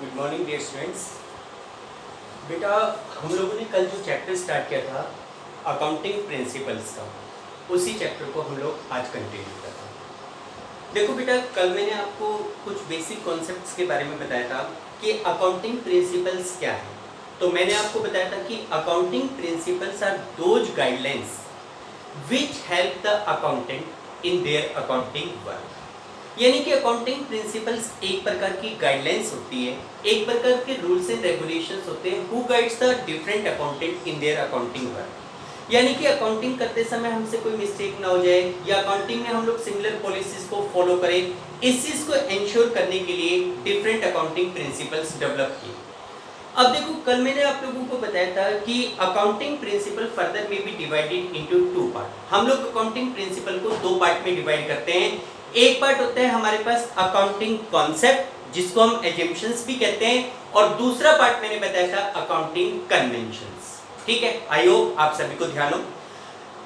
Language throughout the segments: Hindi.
Good morning dear students. बेटा, हम लोगों ने कल जो चैप्टर स्टार्ट किया था अकाउंटिंग प्रिंसिपल्स का, उसी चैप्टर को हम लोग आज कंटिन्यू कर रहे हैं। देखो बेटा, कल मैंने आपको कुछ बेसिक कॉन्सेप्ट्स के बारे में बताया था कि अकाउंटिंग प्रिंसिपल्स क्या है। तो मैंने आपको बताया था कि accounting principles are those guidelines which help the accountant in their accounting work. यानी कि अकाउंटिंग प्रिंसिपल्स एक प्रकार की गाइडलाइंस होती है, एक प्रकार के रूल्स एंड रेगुलेशंस होते हैं who guides the different accountant in their accounting work. यानी कि अकाउंटिंग करते समय हमसे कोई मिस्टेक ना हो जाए या अकाउंटिंग में हम लोग सिमिलर पॉलिसीज को फॉलो करें, इस चीज को इंश्योर करने के लिए डिफरेंट अकाउंटिंग प्रिंसिपल्स डेवलप किए। अब देखो, कल मैंने आप लोगों को बताया था कि अकाउंटिंग प्रिंसिपल फर्दर में be divided into two part. हम लोग अकाउंटिंग प्रिंसिपल को दो पार्ट में डिवाइड करते हैं। एक पार्ट होता है हमारे पास अकाउंटिंग कॉन्सेप्ट, जिसको हम एजम्पशंस भी कहते हैं, और दूसरा पार्ट मैंने बताया था अकाउंटिंग कन्वेंशंस। ठीक है, आई होप आप सभी को ध्यान हो।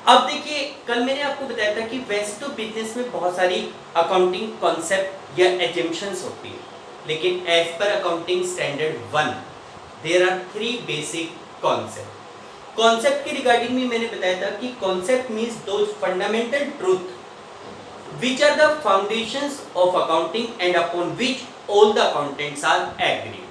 अब देखिए, कल मैंने आपको बताया था कि वैसे तो बिजनेस में बहुत सारी अकाउंटिंग कॉन्सेप्ट या एजम्पशंस होती है, लेकिन एज पर accounting standard 1 there are 3 basic concept. Concept के रिगार्डिंग में मैंने बताया था कि concept means those fundamental truth which are the foundations of accounting and upon which all the accountants are agreed।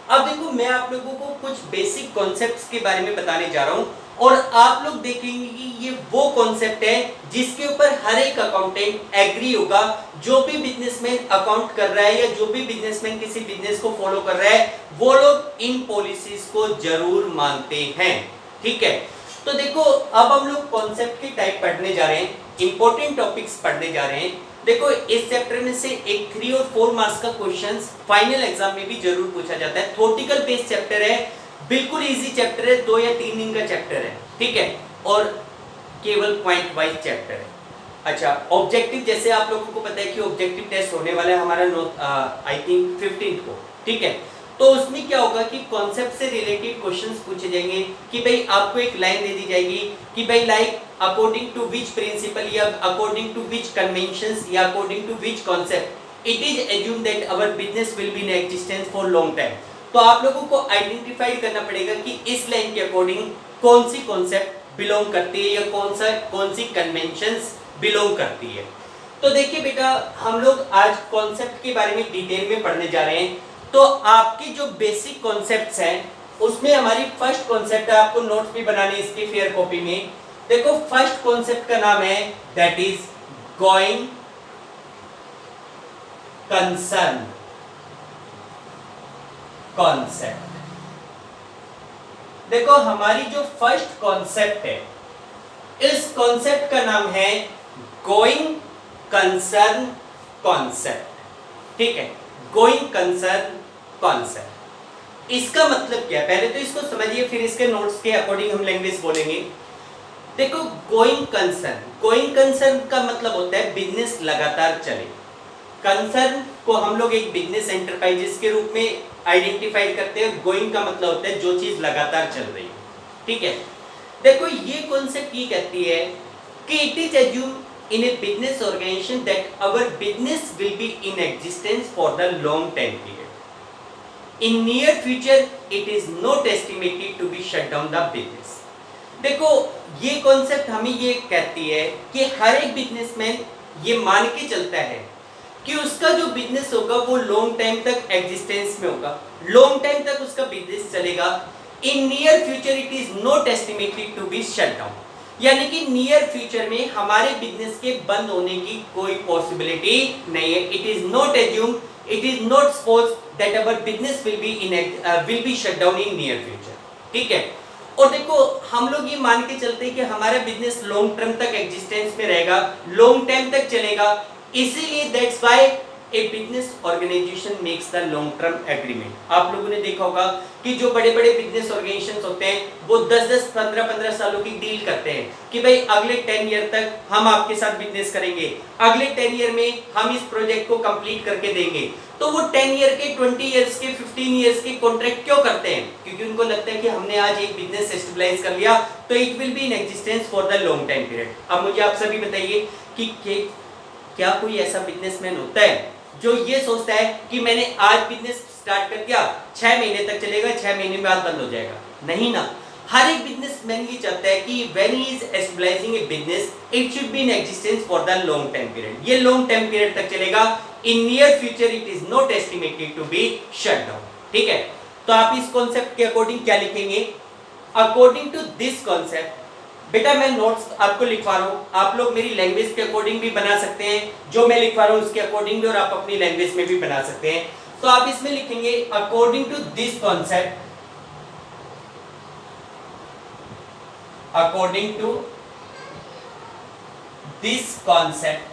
अब देखो, मैं आप लोगों को कुछ बेसिक कॉन्सेप्ट्स के बारे में बताने जा रहा हूं और आप लोग देखेंगे कि ये वो कॉन्सेप्ट है जिसके ऊपर हर एक अकाउंटेंट एग्री होगा। जो भी बिजनेसमैन अकाउंट कर रहा है या जो भी बिजनेसमैन किसी बिजनेस को फॉलो कर रहा है, वो लोग इन पॉलिसीज को जरूर मानते हैं। ठीक है, तो देखो, अब हम लोग कॉन्सेप्ट की टाइप पढ़ने जा रहे हैं, इंपॉर्टेंट टॉपिक्स पढ़ने जा रहे हैं। देखो, इस चैप्टर में से एक 3 और 4 मार्क्स का क्वेश्चंस फाइनल एग्जाम में भी जरूर पूछा जाता है। थ्योरेटिकल बेस्ड चैप्टर है, बिल्कुल इजी चैप्टर है, 2 या 3 दिन का चैप्टर है। ठीक है, और केवल पॉइंट वाइज चैप्टर है। अच्छा, ऑब्जेक्टिव, जैसे आप लोगों को पता है कि ऑब्जेक्टिव टेस्ट होने वाला है हमारा आई थिंक 15 को। ठीक है, तो उसमें क्या होगा कि कॉन्सेप्ट से रिलेटेड क्वेश्चंस पूछे जाएंगे कि भाई आपको एक लाइन दे दी जाएगी कि भाई like according to which principle या अकॉर्डिंग टू विच कन्वेंशंस या according to which concept it is assume that our business will be in existence for long time. तो आप लोगों को आइडेंटिफाई करना पड़ेगा कि इस लाइन के अकॉर्डिंग कौन सी कॉन्सेप्ट बिलोंग करती है या कौन सी कन्वेंशंस बिलोंग करती है। तो देखिए बेटा, हम लोग आज कॉन्सेप्ट के बारे में डिटेल में पढ़ने जा रहे हैं। तो आपके जो बेसिक कॉन्सेप्ट्स हैं उसमें हमारी फर्स्ट कॉन्सेप्ट है, आपको नोट्स भी बनाने इसकी फेयर कॉपी में। देखो, फर्स्ट कॉन्सेप्ट का नाम है that is going concern concept. देखो, हमारी जो फर्स्ट कॉन्सेप्ट है, इस कॉन्सेप्ट का नाम है गोइंग कंसर्न कॉन्सेप्ट। ठीक है, गोइंग कंसर्न कॉन्सेप्ट। इसका मतलब क्या है, पहले तो इसको समझिए, फिर इसके नोट्स के अकॉर्डिंग हम लैंग्वेज बोलेंगे। देखो, गोइंग कंसर्न का मतलब होता है बिजनेस लगातार चले। कंसर्न को हम लोग एक बिजनेस एंटरप्राइजेस के रूप में आइडेंटिफाई करते हैं। गोइंग का मतलब होता है जो चीज लगातार चल रही है। ठीक है, देखो, ये कॉन्सेप्ट ये कहती है कि it is assume in a business organization that our business will be in existence for the long time period. In near future it is not estimated to be shut down the business। देखो, ये कॉन्सेप्ट हमें ये कहती है कि हर एक बिजनेसमैन ये मान के चलता है कि उसका जो बिजनेस होगा वो लॉन्ग टाइम तक एग्जिस्टेंस में होगा, लॉन्ग टाइम तक उसका बिजनेस चलेगा। In near future it is not estimated to be shut down, यानी कि नियर फ्यूचर में हमारे बिजनेस के बंद होने की कोई पॉसिबिलिटी नहीं है। It is not assume, it is not suppose that our business will be shut down in near future. ठीक है, और देखो, हम लोग ये मान के चलते हैं कि हमारा बिजनेस लॉन्ग टर्म तक एग्जिस्टेंस में रहेगा, लॉन्ग टाइम तक चलेगा। इसीलिए that's why a business organisation makes the long term agreement. आप लोगों ने देखा होगा कि जो बड़े बड़े बिजनेस ऑर्गेनाइजेशंस होते हैं वो 10-10, 15-15 सालों की डील करते हैं कि भाई अगले 10 ईयर तक हम आपके साथ बिजनेस करेंगे, अगले 10 ईयर में हम इस प्रोजेक्ट को कंप्लीट करके देंगे। तो वो 10 ईयर के, 20 ईयर्स के, 15 ईयर्स के कॉन्ट्रैक्ट क्यों करते हैं? क्योंकि उनको लगता है कि हमने आज एक बिजनेस स्टेबलाइज कर लिया तो it will be in existence for the long time period. अब मुझे आप सभी बताइए कि क्या कोई ऐसा बिजनेसमैन होता है जो ये सोचता है कि मैंने आज बिजनेस स्टार्ट कर दिया, 6 महीने तक चलेगा, 6 महीने बाद बंद हो जाएगा, नहीं ना। हर एक बिजनेसमैन ये चाहता है कि when he is establishing a business it should be in existence for the long time period. ये लॉन्ग टाइम पीरियड तक चलेगा। In near future it is not estimated to be shut down. ठीक है, तो आप इस कॉन्सेप्ट के अकॉर्डिंग क्या लिखेंगे? अकॉर्डिंग टू दिस कॉन्सेप्ट, बेटा मैं नोट्स आपको लिखवा रहा हूं, आप लोग मेरी लैंग्वेज के अकॉर्डिंग भी बना सकते हैं, जो मैं लिखवा रहा हूं उसके अकॉर्डिंग भी, और आप अपनी लैंग्वेज में भी बना सकते हैं। तो आप इसमें लिखेंगे according to this concept, according to this concept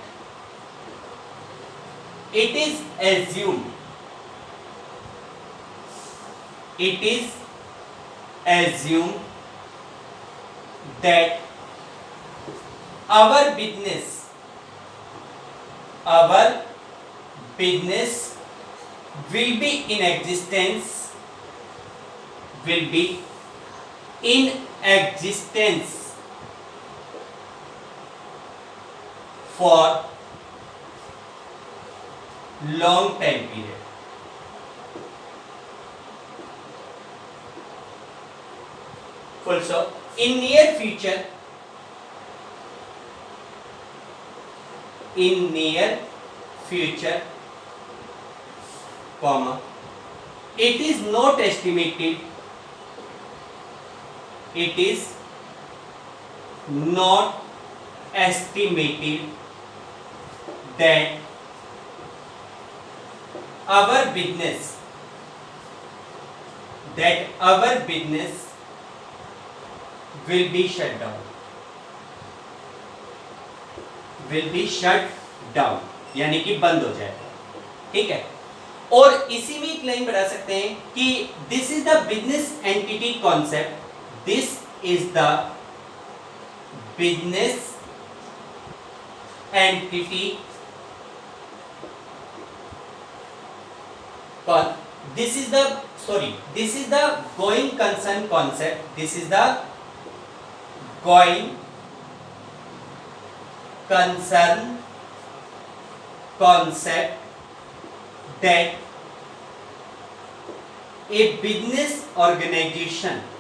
it is assumed, it is assumed that our business will be in existence, will be in existence for long time period. Full stop. In near future, comma, it is not estimated, it is not estimated that our business will be shut down, यानी कि बंद हो जाएगा। ठीक है, और इसी में एक लाइन बढ़ा सकते हैं कि this is the business entity concept, this is the business entity, this is the going concern concept, this is the going concern concept that a business organization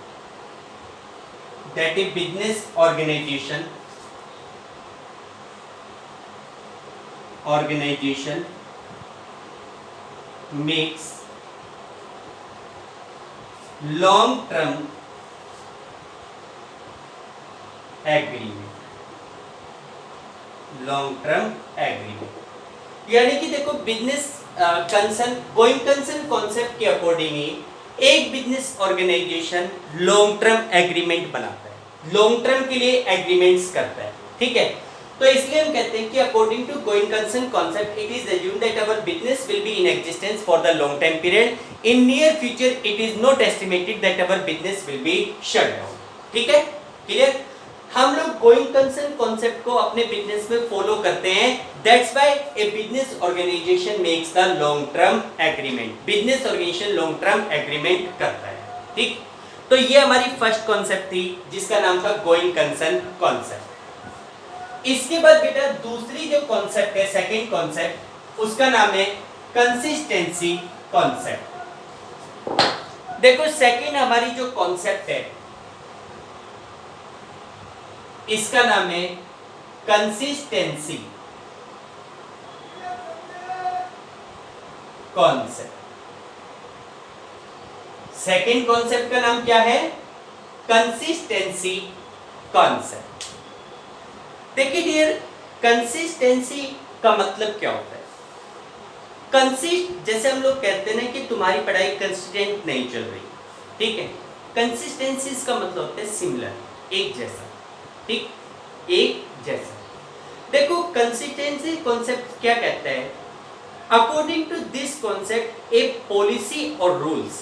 makes long term agreement, यानी कि देखो business concern, going concern concept के अकॉर्डिंग ही एक business organisation long term agreement बनाता है, लॉन्ग टर्म के लिए एग्रीमेंट्स करता है। ठीक है, तो इसलिए हम कहते हैं कि according to going concern concept it is assumed that our business will be in existence for the long time period, in near future it is not estimated that our business will be shut down. ठीक है, क्लियर? हम लोग गोइंग कंसर्न कॉन्सेप्ट को अपने बिजनेस में फॉलो करते हैं, that's why a business organisation makes the long term agreement, business organisation long term agreement करता है। ठीक, तो ये हमारी फर्स्ट कॉन्सेप्ट थी जिसका नाम था गोइंग कंसर्न कॉन्सेप्ट। इसके बाद बेटा दूसरी जो कॉन्सेप्ट है, सेकंड कॉन्सेप्ट, उसका नाम है कंसिस्टेंसी कॉन्सेप्ट। देखो सेकंड हमारी जो कॉन्सेप्ट है इसका नाम है कंसिस्टेंसी कॉन्सेप्ट। सेकंड कॉन्सेप्ट का नाम क्या है? Consistency concept. देखिए डियर, कंसिस्टेंसी का मतलब क्या होता है? कंसिस्ट, जैसे हम लोग कहते हैं ना कि तुम्हारी पढ़ाई कंसिस्टेंट नहीं चल रही, ठीक है, कंसिस्टेंसी इसका मतलब होता है सिमिलर, एक जैसा। ठीक, एक जैसा। देखो कंसिस्टेंसी कॉन्सेप्ट क्या कहता है? According to this concept a policy और rules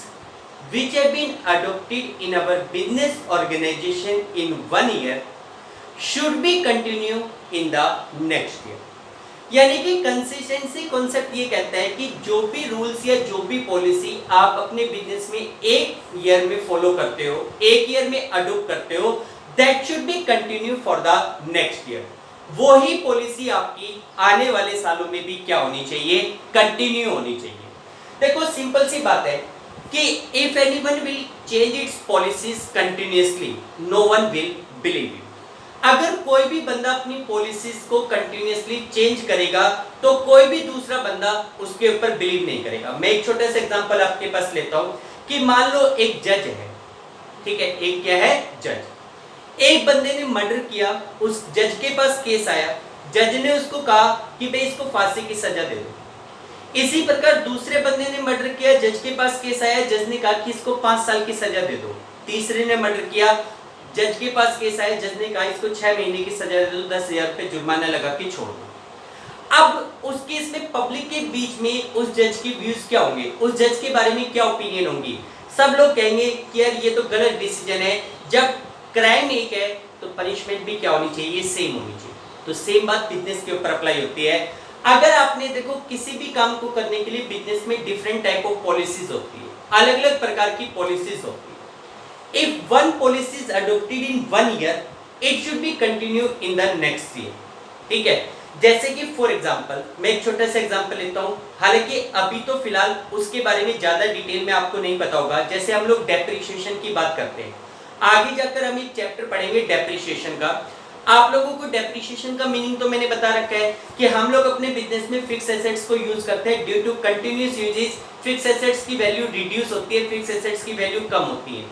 which have been adopted in our business organization in 1 year should be continue in the next year। यानी कि कंसिस्टेंसी कॉन्सेप्ट ये कहता है कि जो भी रूल्स या जो भी पॉलिसी आप अपने बिजनेस में एक ईयर में फॉलो करते हो, एक ईयर में अडॉप्ट करते हो, that should be continue for the next year. वही पॉलिसी आपकी आने वाले सालों में भी क्या होनी चाहिए, कंटिन्यू होनी चाहिए। देखो सिंपल सी बात है कि if anyone will change its policies continuously no one will believe you. अगर कोई भी बंदा अपनी पॉलिसीज को कंटिन्यूअसली चेंज करेगा तो कोई भी दूसरा बंदा उसके ऊपर बिलीव नहीं करेगा। मैं एक छोटा सा एग्जांपल आपके पास लेता हूं कि मान लो एक जज है, ठीक है, एक क्या है, जज। एक बंदे ने मर्डर किया, उस जज के पास केस आया, जज ने उसको कहा कि भाई इसको फांसी की सजा दे दो। इसी प्रकार दूसरे बंदे ने मर्डर किया, जज के पास केस आया, जज ने कहा कि इसको 5 साल की सजा दे दो। तीसरे ने मर्डर किया, जज के पास केस आया, जज ने कहा इसको 6 महीने की सजा दे दो, 10,000 रुपए जुर्माना लगा के छोड़ दो। अब उस केस में पब्लिक के बीच में उस जज के व्यूज क्या होंगे, उस जज के बारे में क्या ओपिनियन होंगी? सब लोग कहेंगे कि यार ये तो गलत डिसीजन है। जब क्राइम एक है तो पनिशमेंट भी क्या होनी चाहिए, सेम होनी चाहिए। तो सेम बात बिजनेस के ऊपर अप्लाई होती है। अगर आपने देखो किसी भी काम को करने के लिए बिजनेस में डिफरेंट टाइप ऑफ पॉलिसीज होती है, अलग अलग प्रकार की पॉलिसीज होती है। If one policy is adopted in 1 year it should be continue in the next year, ठीक है। जैसे कि फॉर एग्जांपल मैं एक छोटा सा एग्जांपल लेता हूं, हालांकि अभी तो फिलहाल उसके बारे में ज्यादा डिटेल में आपको नहीं पता होगा। जैसे हम लोग डेप्रिसिएशन की बात करते हैं, आगे जाकर हम एक चैप्टर पढ़ेंगे डेप्रिसिएशन का। आप लोगों को डेप्रिसिएशन का मीनिंग तो मैंने बता रखा है कि हम लोग अपने बिजनेस में फिक्स एसेट्स को यूज करते हैं। Due to continuous usages fix assets की वैल्यू रिड्यूस होती है, फिक्स एसेट्स की वैल्यू कम होती है।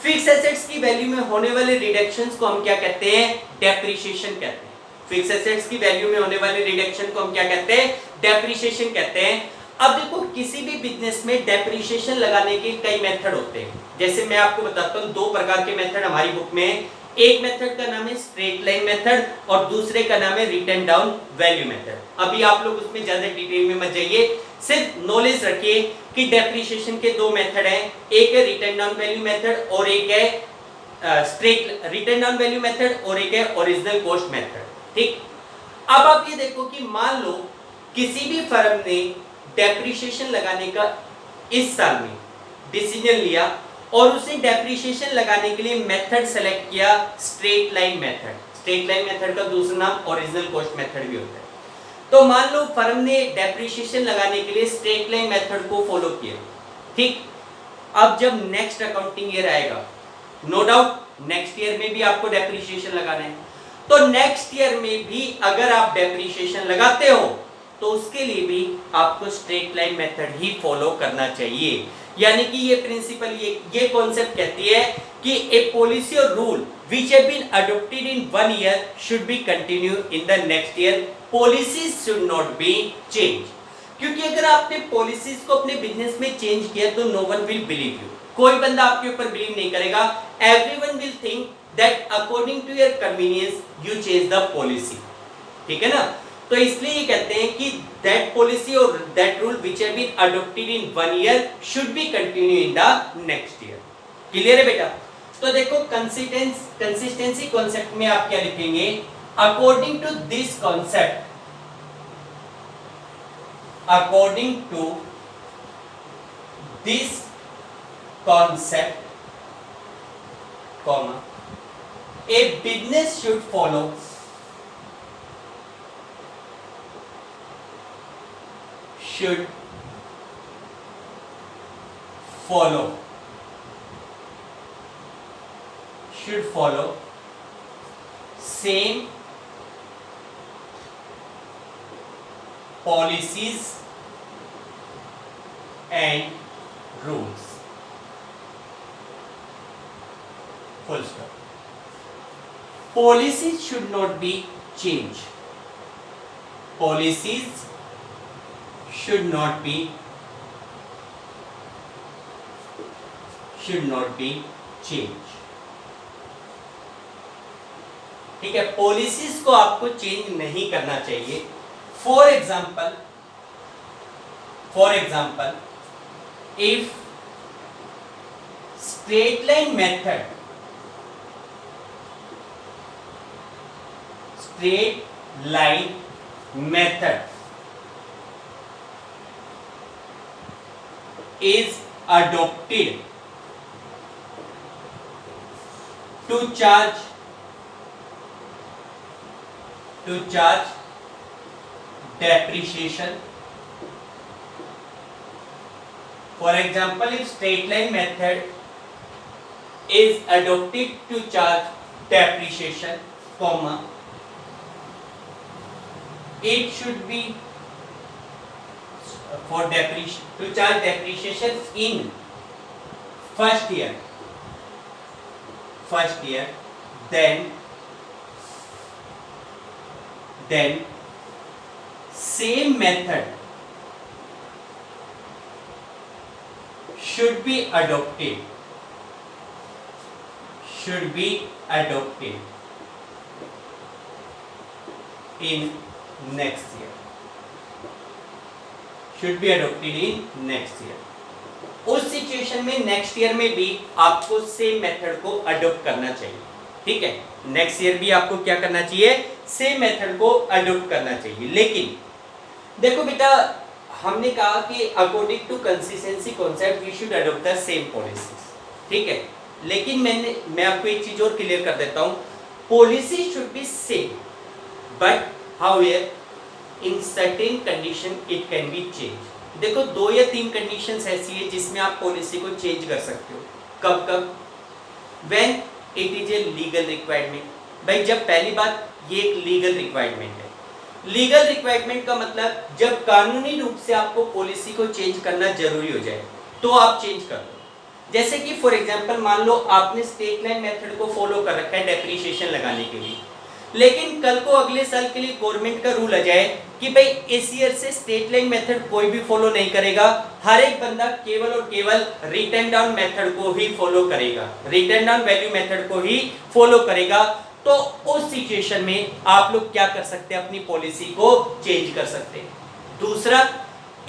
फिक्स एसेट्स की वैल्यू में होने वाले रिडक्शंस को हम क्या कहते हैं, डेप्रिसिएशन कहते हैं। फिक्स एसेट्स की वैल्यू में होने वाले रिडक्शन को हम क्या कहते हैं, डेप्रिसिएशन कहते हैं। अब देखो किसी भी बिजनेस में डेप्रिसिएशन लगाने के कई मेथड होते हैं। जैसे मैं आपको बताता हूं, 2 प्रकार के मेथड हमारी बुक में है। एक मेथड का नाम है स्ट्रेट लाइन मेथड और दूसरे का नाम है रिटन डाउन वैल्यू मेथड। अभी आप लोग उसमें ज्यादा डिटेल में मत जाइए, सिर्फ नॉलेज रखिए कि डेप्रिसिएशन के 2 मेथड हैं, एक है रिटन डाउन वैल्यू मेथड और एक है straight written down value method और एक है ओरिजिनल कॉस्ट मेथड, ठीक। अब आप ये देखो कि मान लो किसी भी फर्म ने डेप्रिसिएशन लगाने का इस साल में डिसीजन लिया और उसने डेप्रिसिएशन लगाने के लिए मेथड सेलेक्ट किया straight line method. Straight line method का दूसरा नाम ओरिजिनल कॉस्ट मेथड भी होता है। तो मान लो फर्म ने डेप्रिसिएशन लगाने के लिए स्ट्रेट लाइन मेथड को फॉलो किया, ठीक। अब जब नेक्स्ट अकाउंटिंग ईयर आएगा, नो डाउट नेक्स्ट ईयर में भी आपको डेप्रिसिएशन लगाना है, तो नेक्स्ट ईयर में भी अगर आप डेप्रिसिएशन लगाते हो तो उसके लिए भी आपको स्ट्रेट लाइन मेथड ही फॉलो करना चाहिए। यानी कि ये प्रिंसिपल, ये कॉन्सेप्ट कहती है कि ए पॉलिसी और rule which have been adopted in 1 year should be continue in the next year. Policies should not be change, क्योंकि अगर आपने पॉलिसीज को अपने बिजनेस में चेंज किया तो no one will believe you. कोई बंदा आपके ऊपर बिलीव नहीं करेगा। Everyone will think that according to your convenience you change the policy, ठीक है ना। तो इसलिए ये कहते हैं कि दैट पॉलिसी और that rule which have been adopted in 1 year should be continue in the next year. Clear है बेटा? तो देखो कंसिस्टेंसी कॉन्सेप्ट में आप क्या लिखेंगे, according to this concept, according to this concept, comma, a business should follow same policies and rules, full stop. Policies should not be changed. Policies should not be changed. ठीक है, पॉलिसीज को आपको चेंज नहीं करना चाहिए। For example, if straight line method, is adopted to charge to charge depreciation. For example, if straight line method is adopted to charge depreciation, comma, it should be for depreciation to charge depreciation in first year, then same method should be adopted in next year. उस सिचुएशन में नेक्स्ट ईयर में भी आपको सेम मेथड को अडॉप्ट करना चाहिए, ठीक है। नेक्स्ट ईयर भी आपको क्या करना चाहिए, सेम मेथड को अडॉप्ट करना चाहिए। लेकिन देखो बेटा, हमने कहा कि according to consistency concept we should adopt the same policies, ठीक है। लेकिन मैं आपको एक चीज और क्लियर कर देता हूं, policy should be same but however in certain condition it can be change. देखो 2 या 3 कंडीशंस ऐसी है जिसमें आप पॉलिसी को चेंज कर सकते हो। कब कब? When it is a legal requirement. भाई जब पहली बात ये एक लीगल रिक्वायरमेंट है। लीगल रिक्वायरमेंट का मतलब जब कानूनी रूप से आपको पॉलिसी को चेंज करना जरूरी हो जाए तो आप चेंज कर दो। जैसे कि फॉर एग्जांपल मान लो आपने स्ट्रेट लाइन मेथड को फॉलो कर रखा है डेप्रिसिएशन लगाने के लिए, लेकिन कल को अगले साल के लिए गवर्नमेंट का रूल आ जाए कि भाई इस ईयर से स्ट्रेट लाइन मेथड कोई भी फॉलो नहीं करेगा, हर एक बंदा केवल और केवल रिटर्न डाउन मेथड को ही फॉलो करेगा, रिटर्न डाउन वैल्यू मेथड को ही फॉलो करेगा, तो उस सिचुएशन में आप लोग क्या कर सकते हैं, अपनी पॉलिसी को चेंज कर सकते हैं। दूसरा,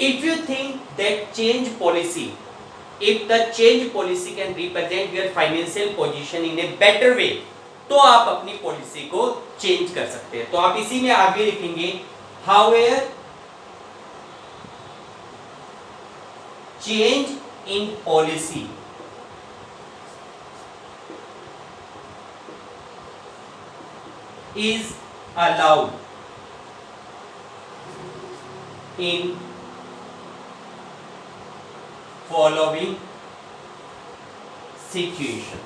if you think that change policy, if the change policy can represent your financial position in a better way, तो आप अपनी पॉलिसी को चेंज कर सकते हैं। तो आप इसी में आगे लिखेंगे, however change in policy is allowed in following situation.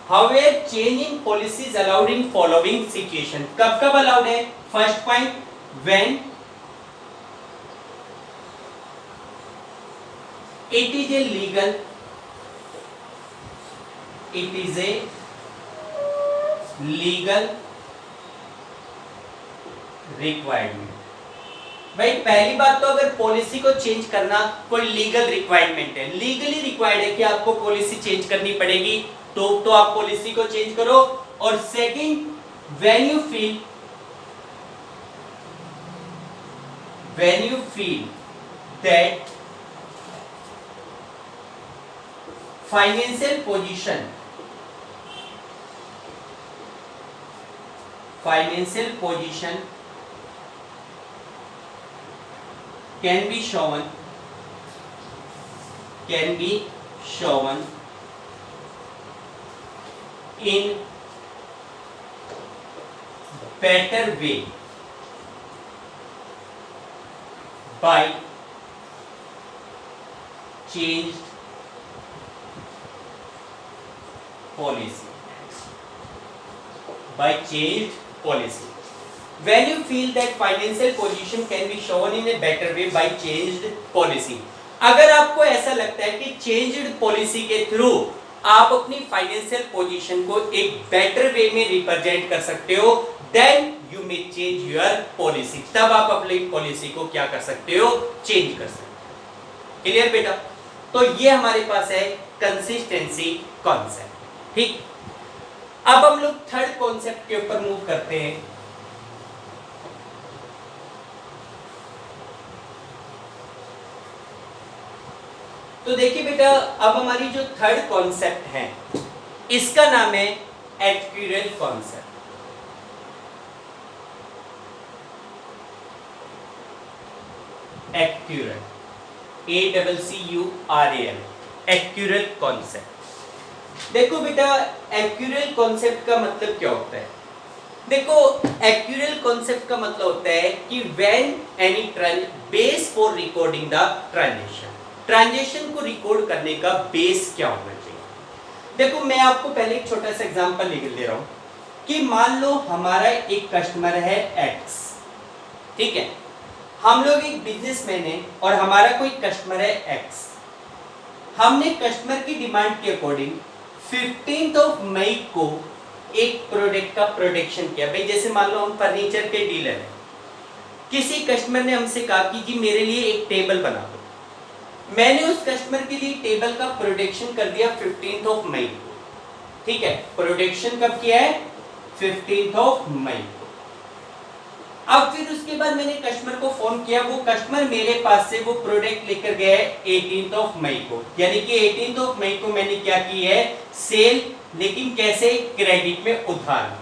However, change in policy is allowed in following situation. कब कब allowed है? First point, when it is a legal requirement. भाई पहली बात तो अगर पॉलिसी को चेंज करना कोई लीगल रिक्वायरमेंट है, लीगली रिक्वायर्ड है कि आपको पॉलिसी चेंज करनी पड़ेगी, तो आप पॉलिसी को चेंज करो। और second, when you feel that financial position can be shown in better way by changed policy. When you feel that financial position can be shown in a better way by changed policy, अगर आपको ऐसा लगता है कि चेंज्ड पॉलिसी के थ्रू आप अपनी फाइनेंशियल पोजीशन को एक बेटर वे में रिप्रेजेंट कर सकते हो, then you may change your policy. तब आप अपनी पॉलिसी को क्या कर सकते हो, चेंज कर सकते हो। क्लियर बेटा? तो ये हमारे पास है कंसिस्टेंसी कॉन्सेप्ट। ठीक, अब हम लोग थर्ड कॉन्सेप्ट के ऊपर मूव करते हैं। तो देखिए बेटा, अब हमारी जो थर्ड कॉन्सेप्ट है इसका नाम है accurate concept. Accurate, ACCURAL, accurate concept. देखो बेटा, एक्यूरेल कॉन्सेप्ट का मतलब क्या होता है? देखो, एक्यूरेल कॉन्सेप्ट का मतलब होता है कि when any base for recording the transaction को रिकॉर्ड करने का बेस क्या होना चाहिए। देखो, मैं आपको पहले एक छोटा सा एग्जांपल लिख दे रहा हूं कि मान लो हमारा एक कस्टमर है एक्स, ठीक है, हम लोग एक बिजनेसमैन है और हमारा कोई कस्टमर है एक्स। हमने कस्टमर की डिमांड के अकॉर्डिंग 15 मई को एक प्रोडक्ट का प्रोडक्शन किया। भाई जैसे मान लो हम फर्नीचर के डीलर हैं, किसी कस्टमर ने हमसे कहा कि जी मेरे लिए एक टेबल बना दो। मैंने उस कस्टमर के लिए टेबल का प्रोडक्शन कर दिया 15 मई को, ठीक है। प्रोडक्शन कब किया है? 15 मई को। अब फिर उसके बाद मैंने कस्टमर को फोन किया, वो कस्टमर मेरे पास से वो प्रोडक्ट लेकर गया है 18 मई को, यानी कि 18 मई को मैंने क्या की है? सेल। लेकिन कैसे? क्रेडिट में, उधार में,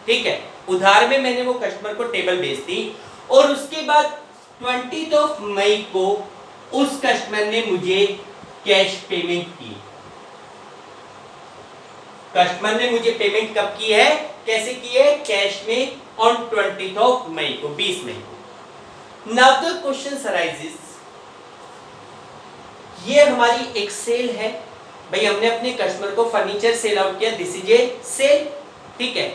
ठीक है। उधार में मैंने वो कस्टमर को टेबल बेच दी और उसके बाद 20 मई को उस कस्टमर ने मुझे कैश पेमेंट की। कस्टमर ने मुझे पेमेंट कब की है? कैसे की है? कैश में, ऑन 20 मई को, 20 मई को। नाउ द क्वेश्चन अराइजेस, ये हमारी एक सेल है। भाई हमने अपने कस्टमर को फर्नीचर सेल आउट किया, दिस इज ए सेल, ठीक है।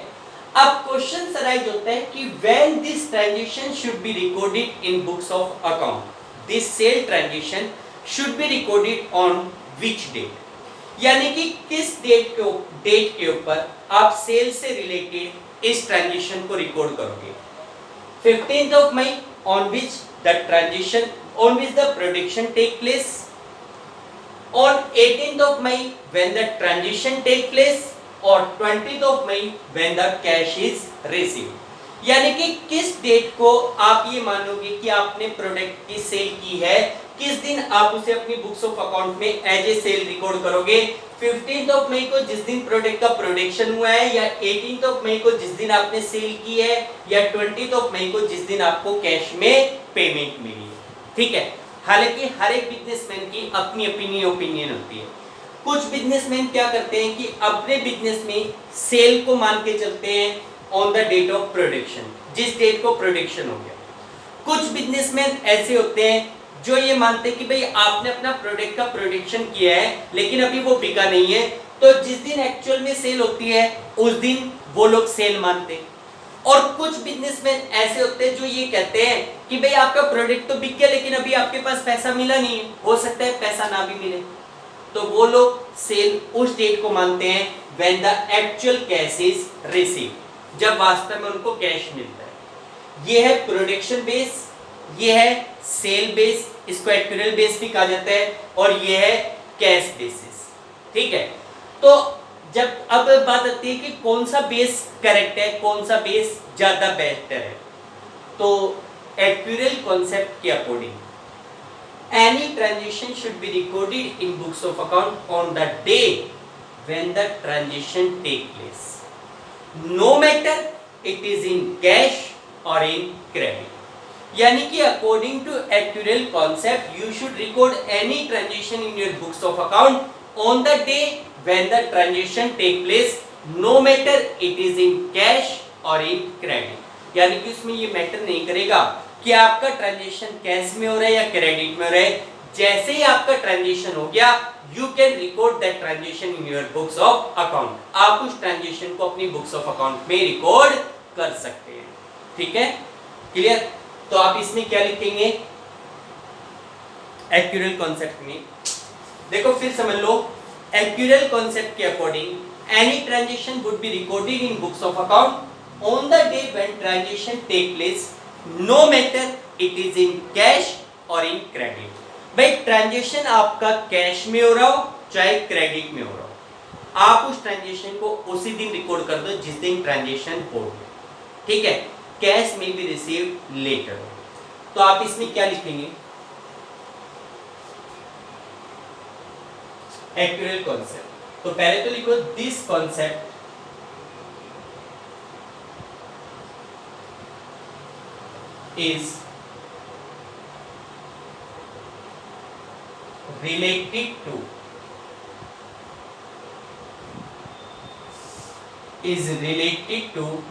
अब क्वेश्चन अराइज होता है कि when this transaction should be recorded in books of account, this sale transaction should be recorded on which date, यानी कि किस डेट के ऊपर आप सेल से रिलेटेड इस ट्रांजैक्शन को रिकॉर्ड करोगे। 15 मई, on which the transaction, on which the production take place, on 18th May when the transaction take place, or 20th May when the cash is received। यानी कि किस डेट को आप ये मानोगे कि आपने प्रोडक्ट की सेल की है, किस दिन आप उसे अपनी बुक्स ऑफ अकाउंट में एज ए सेल रिकॉर्ड करोगे। 15 मई को जिस दिन प्रोडक्ट का प्रोडक्शन हुआ है, या 18 मई को जिस दिन आपने सेल की है, या 20 मई को जिस दिन आपको कैश में पेमेंट मिली है, ठीक है। हालांकि हर एक बिजनेसमैन की अपनी अपनी ओपिनियन होती है। कुछ बिजनेसमैन क्या करते हैं कि अपने बिजनेस में सेल को मान के चलते हैं on the date of production, जिस डेट को प्रोडक्शन हो गया। कुछ बिजनेसमैन ऐसे होते हैं जो ये मानते हैं कि भाई आपने अपना प्रोडक्ट का प्रोडक्शन किया है लेकिन अभी वो बिका नहीं है, तो जिस दिन एक्चुअल में सेल होती है उस दिन वो लोग सेल मानते हैं। और कुछ बिजनेसमैन ऐसे होते हैं जो ये कहते हैं कि भाई आपका प्रोडक्ट तो बिक गया लेकिन अभी आपके पास पैसा मिला नहीं है, हो सकता है पैसा ना भी मिले, तो वो लोग सेल उस डेट को मानते हैं when the actual cash is received, जब वास्तव में उनको कैश मिलता है। ये है प्रोडक्शन बेस, ये है सेल बेस, इसको एक्यूरेल बेस भी कहा जाता है, और ये है कैश बेसिस, ठीक है। तो जब अब बात आती है कि कौन सा बेस करेक्ट है, कौन सा बेस ज्यादा बेहतर है, तो एक्यूरेल कॉन्सेप्ट के according any transaction should be recorded in books of account on the day when the transaction take place, no matter it is in cash और इन क्रेडिट। यानी कि according to accrual concept you should record any transaction in your books of account on the day when the transaction take place, no matter it is in cash or in credit। यानी कि उसमें ये मैटर नहीं करेगा कि आपका ट्रांजैक्शन कैश में हो रहा है या क्रेडिट में हो रहा है। जैसे ही आपका ट्रांजैक्शन हो गया, you can record that transaction in your books of account, आप उस ट्रांजैक्शन को अपनी बुक्स ऑफ अकाउंट में रिकॉर्ड कर सकते हैं, ठीक है, क्लियर। तो आप इसमें क्या लिखेंगे एक्यूरेल कॉन्सेप्ट में? देखो फिर समझ लो, एक्यूरेल कॉन्सेप्ट के according any transaction would be recorded in books of account on the day when transaction take place, no matter it is in cash और इन क्रेडिट। भाई ट्रांजैक्शन आपका कैश में हो रहा हो चाहे क्रेडिट में हो रहा हो, आप उस ट्रांजैक्शन को उसी दिन रिकॉर्ड कर दो जिस दिन ट्रांजैक्शन हो, ठीक है। कैश में बी रिसीव्ड लेटर, तो आप इसमें क्या लिखेंगे एक्यूरेल कॉन्सेप्ट? तो पहले तो लिखो this concept is related to is related to